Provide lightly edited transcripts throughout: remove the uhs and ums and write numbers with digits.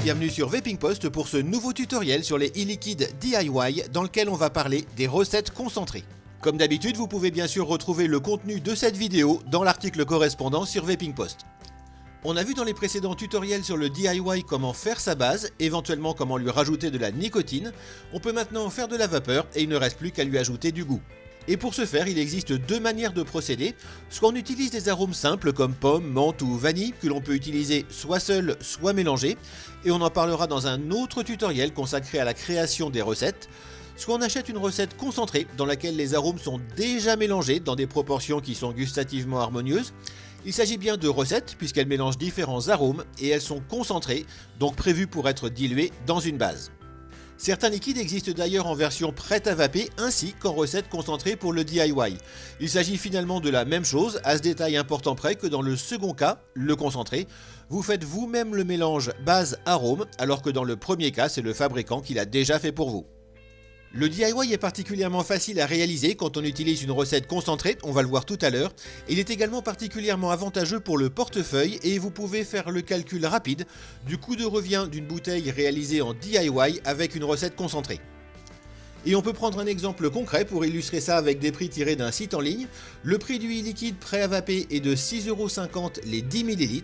bienvenue sur Vaping Post pour ce nouveau tutoriel sur les e-liquides DIY dans lequel on va parler des recettes concentrées. Comme d'habitude, vous pouvez bien sûr retrouver le contenu de cette vidéo dans l'article correspondant sur Vaping Post. On a vu dans les précédents tutoriels sur le DIY comment faire sa base, éventuellement comment lui rajouter de la nicotine. On peut maintenant faire de la vapeur et il ne reste plus qu'à lui ajouter du goût. Et pour ce faire, il existe deux manières de procéder. Soit on utilise des arômes simples comme pomme, menthe ou vanille que l'on peut utiliser soit seul, soit mélangés. Et on en parlera dans un autre tutoriel consacré à la création des recettes. Soit on achète une recette concentrée dans laquelle les arômes sont déjà mélangés dans des proportions qui sont gustativement harmonieuses. Il s'agit bien de recettes puisqu'elles mélangent différents arômes et elles sont concentrées, donc prévues pour être diluées dans une base. Certains liquides existent d'ailleurs en version prête à vaper ainsi qu'en recette concentrée pour le DIY. Il s'agit finalement de la même chose, à ce détail important près que dans le second cas, le concentré, vous faites vous-même le mélange base-arôme alors que dans le premier cas, c'est le fabricant qui l'a déjà fait pour vous. Le DIY est particulièrement facile à réaliser quand on utilise une recette concentrée, on va le voir tout à l'heure. Il est également particulièrement avantageux pour le portefeuille et vous pouvez faire le calcul rapide du coût de revient d'une bouteille réalisée en DIY avec une recette concentrée. Et on peut prendre un exemple concret pour illustrer ça avec des prix tirés d'un site en ligne. Le prix du e-liquide prêt à vaper est de 6,50 € les 10 ml.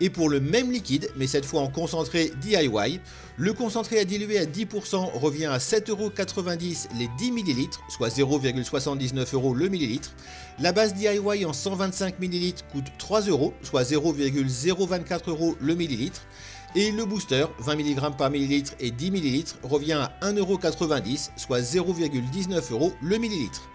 Et pour le même liquide, mais cette fois en concentré DIY, le concentré à diluer à 10% revient à 7,90 € les 10 ml, soit 0,79 € le millilitre. La base DIY en 125 ml coûte 3 €, soit 0,024 € le millilitre. Et le booster, 20 mg par millilitre et 10 ml, revient à 1,90 €, soit 0,19 € le millilitre.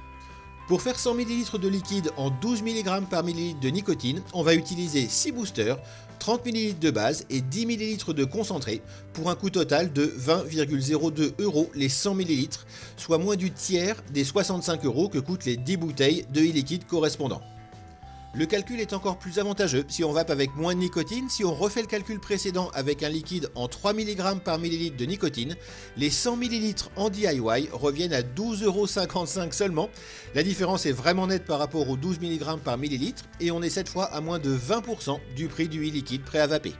Pour faire 100 ml de liquide en 12 mg par millilitre de nicotine, on va utiliser 6 boosters, 30 ml de base et 10 ml de concentré pour un coût total de 20,02 € les 100 ml, soit moins du tiers des 65 € que coûtent les 10 bouteilles de e-liquide correspondants. Le calcul est encore plus avantageux si on vape avec moins de nicotine. Si on refait le calcul précédent avec un liquide en 3 mg par millilitre de nicotine, les 100 ml en DIY reviennent à 12,55 € seulement. La différence est vraiment nette par rapport aux 12 mg par millilitre et on est cette fois à moins de 20% du prix du e-liquide prêt à vaper.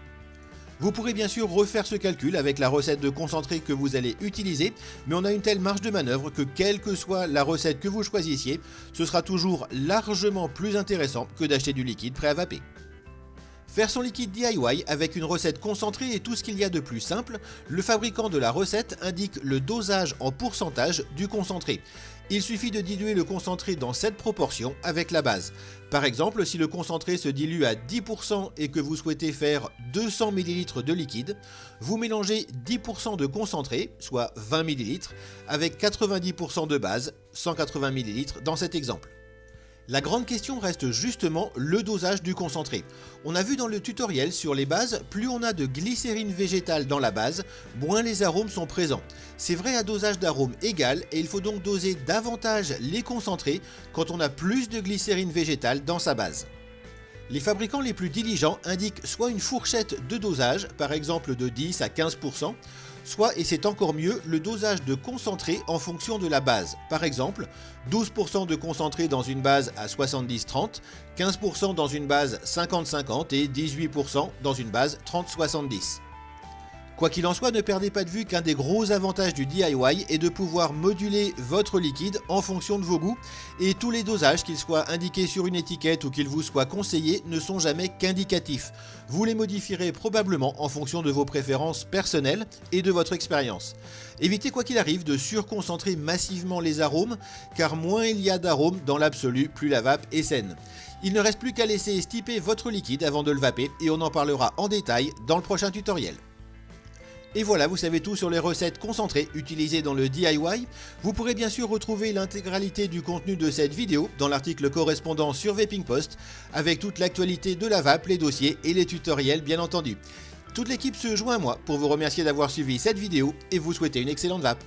Vous pourrez bien sûr refaire ce calcul avec la recette de concentré que vous allez utiliser, mais on a une telle marge de manœuvre que quelle que soit la recette que vous choisissiez, ce sera toujours largement plus intéressant que d'acheter du liquide prêt à vaper. Faire son liquide DIY avec une recette concentrée est tout ce qu'il y a de plus simple. Le fabricant de la recette indique le dosage en pourcentage du concentré. Il suffit de diluer le concentré dans cette proportion avec la base. Par exemple, si le concentré se dilue à 10% et que vous souhaitez faire 200 ml de liquide, vous mélangez 10% de concentré, soit 20 ml, avec 90% de base, 180 ml dans cet exemple. La grande question reste justement le dosage du concentré. On a vu dans le tutoriel sur les bases, plus on a de glycérine végétale dans la base, moins les arômes sont présents. C'est vrai à dosage d'arômes égal et il faut donc doser davantage les concentrés quand on a plus de glycérine végétale dans sa base. Les fabricants les plus diligents indiquent soit une fourchette de dosage, par exemple de 10 à 15%, soit, et c'est encore mieux, le dosage de concentré en fonction de la base. Par exemple, 12% de concentré dans une base à 70-30, 15% dans une base 50-50 et 18% dans une base 30-70. Quoi qu'il en soit, ne perdez pas de vue qu'un des gros avantages du DIY est de pouvoir moduler votre liquide en fonction de vos goûts et tous les dosages, qu'ils soient indiqués sur une étiquette ou qu'ils vous soient conseillés, ne sont jamais qu'indicatifs. Vous les modifierez probablement en fonction de vos préférences personnelles et de votre expérience. Évitez quoi qu'il arrive de surconcentrer massivement les arômes car moins il y a d'arômes dans l'absolu, plus la vape est saine. Il ne reste plus qu'à laisser stiper votre liquide avant de le vaper et on en parlera en détail dans le prochain tutoriel. Et voilà, vous savez tout sur les recettes concentrées utilisées dans le DIY. Vous pourrez bien sûr retrouver l'intégralité du contenu de cette vidéo dans l'article correspondant sur Vaping Post, avec toute l'actualité de la vape, les dossiers et les tutoriels bien entendu. Toute l'équipe se joint à moi pour vous remercier d'avoir suivi cette vidéo et vous souhaiter une excellente vape.